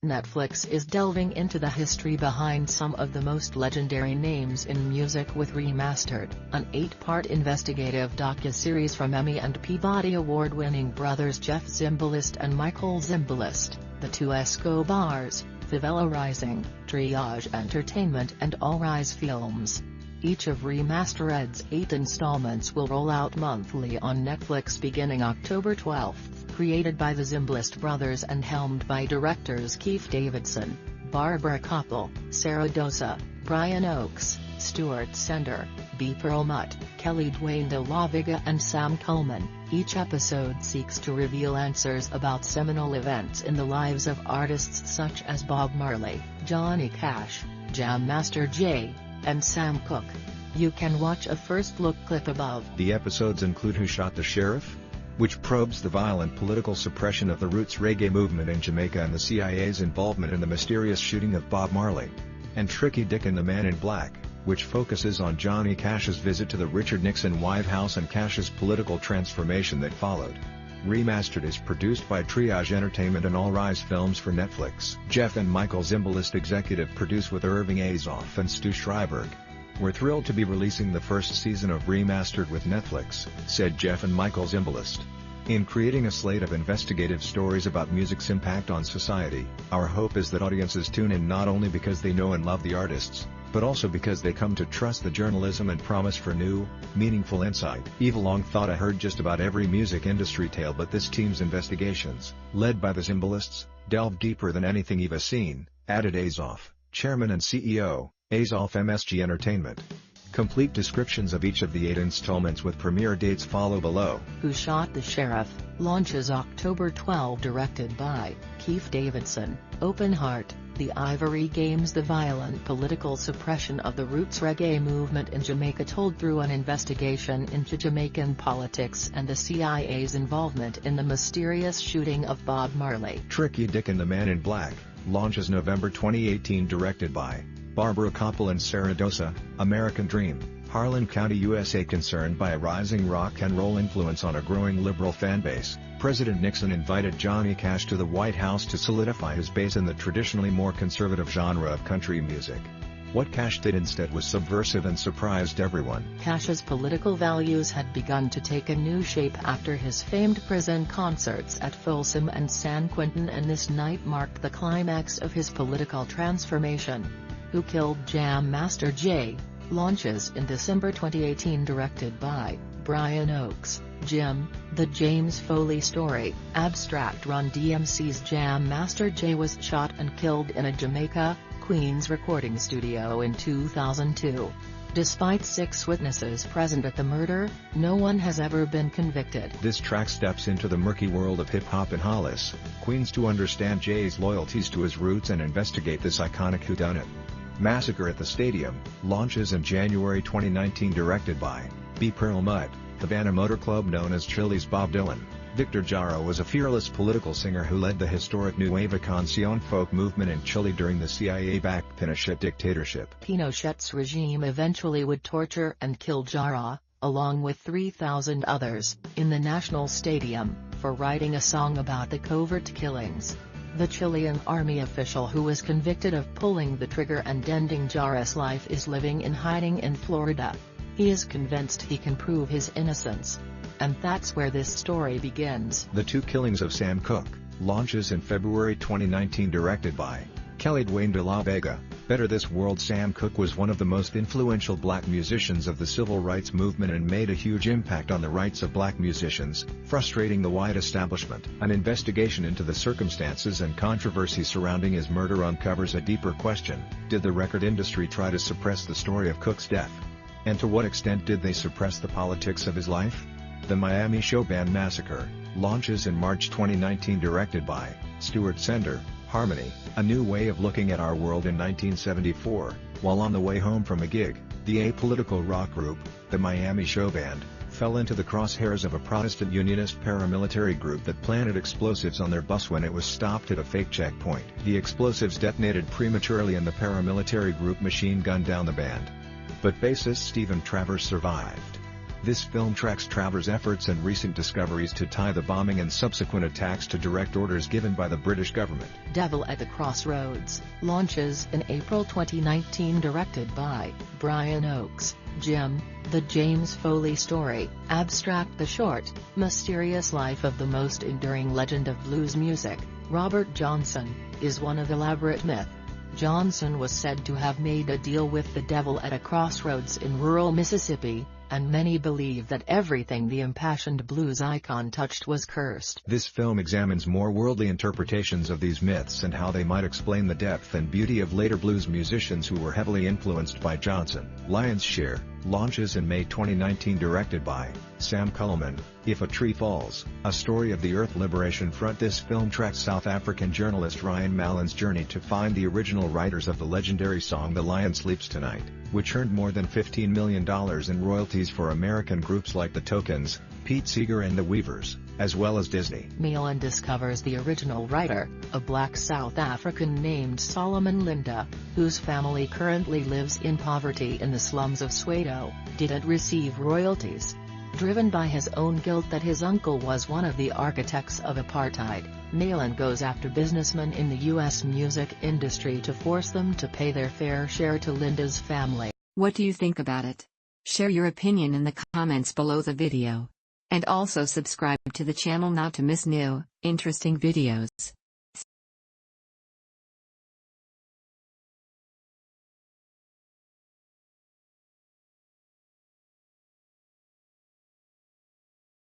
Netflix is delving into the history behind some of the most legendary names in music with Remastered, an 8-part investigative docuseries from Emmy and Peabody Award-winning brothers Jeff Zimbalist and Michael Zimbalist, the Two Escobars, Favela Rising, Triage Entertainment and All Rise Films. Each of Remastered's 8 installments will roll out monthly on Netflix beginning October 12. Created by the Zimbalist brothers and helmed by directors Keith Davidson, Barbara Koppel, Sarah Dosa, Brian Oakes, Stuart Sender, B. Perlmutt, Kelly Dwayne de la Vega and Sam Coleman, each episode seeks to reveal answers about seminal events in the lives of artists such as Bob Marley, Johnny Cash, Jam Master Jay, and Sam Cooke. You can watch a first-look clip above. The episodes include Who Shot the Sheriff?, which probes the violent political suppression of the roots reggae movement in Jamaica and the CIA's involvement in the mysterious shooting of Bob Marley, and Tricky Dick and the Man in Black, which focuses on Johnny Cash's visit to the Richard Nixon White House and Cash's political transformation that followed. Remastered is produced by Triage Entertainment and All Rise Films for Netflix. Jeff and Michael Zimbalist executive produce with Irving Azoff and Stu Schreiberg. "We're thrilled to be releasing the first season of Remastered with Netflix," said Jeff and Michael Zimbalist. "In creating a slate of investigative stories about music's impact on society, our hope is that audiences tune in not only because they know and love the artists, but also because they come to trust the journalism and promise for new, meaningful insight." "Eva long thought I heard just about every music industry tale, but this team's investigations, led by the Zimbalists, delve deeper than anything Eva seen," added Azoff, chairman and CEO, Azoff MSG Entertainment. Complete descriptions of each of the 8 installments with premiere dates follow below. Who Shot the Sheriff launches October 12, directed by Keith Davidson. Open Heart, The Ivory Games. The violent political suppression of the roots reggae movement in Jamaica told through an investigation into Jamaican politics and the CIA's involvement in the mysterious shooting of Bob Marley. Tricky Dick and the Man in Black launches November 2018, directed by Barbara Koppel and Sarah Dosa. American Dream, Harlan County, USA. Concerned by a rising rock and roll influence on a growing liberal fanbase, President Nixon invited Johnny Cash to the White House to solidify his base in the traditionally more conservative genre of country music. What Cash did instead was subversive and surprised everyone. Cash's political values had begun to take a new shape after his famed prison concerts at Folsom and San Quentin, and this night marked the climax of his political transformation. Who Killed Jam Master Jay launches in December 2018, directed by Brian Oakes. Jim, The James Foley Story. Abstract Run DMC's Jam Master Jay was shot and killed in a Jamaica, Queens recording studio in 2002. Despite 6 witnesses present at the murder, no one has ever been convicted. This track steps into the murky world of hip-hop in Hollis, Queens to understand Jay's loyalties to his roots and investigate this iconic whodunit. Massacre at the Stadium launches in January 2019, directed by B. Perlmutt. Havana Motor Club, known as Chile's Bob Dylan, Victor Jara was a fearless political singer who led the historic Nueva Canción folk movement in Chile during the CIA-backed Pinochet dictatorship. Pinochet's regime eventually would torture and kill Jara, along with 3,000 others, in the National Stadium, for writing a song about the covert killings. The Chilean army official who was convicted of pulling the trigger and ending Jara's life is living in hiding in Florida. He is convinced he can prove his innocence. And that's where this story begins. The Two Killings of Sam Cooke launches in February 2019, directed by Kelly Dwayne de la Vega. Better This World. Sam Cooke was one of the most influential black musicians of the civil rights movement and made a huge impact on the rights of black musicians, frustrating the white establishment. An investigation into the circumstances and controversy surrounding his murder uncovers a deeper question: did the record industry try to suppress the story of Cooke's death? And to what extent did they suppress the politics of his life? The Miami show band Massacre launches in March 2019, directed by Stuart Sender. Harmony, a new way of looking at our world. In 1974, while on the way home from a gig, the apolitical rock group, the Miami show band, fell into the crosshairs of a Protestant Unionist paramilitary group that planted explosives on their bus when it was stopped at a fake checkpoint. The explosives detonated prematurely and the paramilitary group machine gunned down the band. But bassist Stephen Travers survived. This film tracks Travers' efforts and recent discoveries to tie the bombing and subsequent attacks to direct orders given by the British government. Devil at the Crossroads launches in April 2019, directed by Brian Oakes. Jim, the James Foley story, Abstract the short, mysterious life of the most enduring legend of blues music, Robert Johnson, is one of elaborate myth. Johnson was said to have made a deal with the devil at a crossroads in rural Mississippi, and many believe that everything the impassioned blues icon touched was cursed. This film examines more worldly interpretations of these myths and how they might explain the depth and beauty of later blues musicians who were heavily influenced by Johnson. Lion's Share launches in May 2019, directed by Sam Cullman. If a Tree Falls, a story of the Earth Liberation Front. This film tracks South African journalist Ryan Mallon's journey to find the original writers of the legendary song The Lion Sleeps Tonight, which earned more than $15 million in royalties for American groups like the Tokens, Pete Seeger and the Weavers, as well as Disney. Mallon discovers the original writer, a black South African named Solomon Linda, whose family currently lives in poverty in the slums of Soweto, didn't receive royalties. Driven by his own guilt that his uncle was one of the architects of apartheid, Mallon goes after businessmen in the U.S. music industry to force them to pay their fair share to Linda's family. What do you think about it? Share your opinion in the comments below the video. And also subscribe to the channel not to miss new, interesting videos.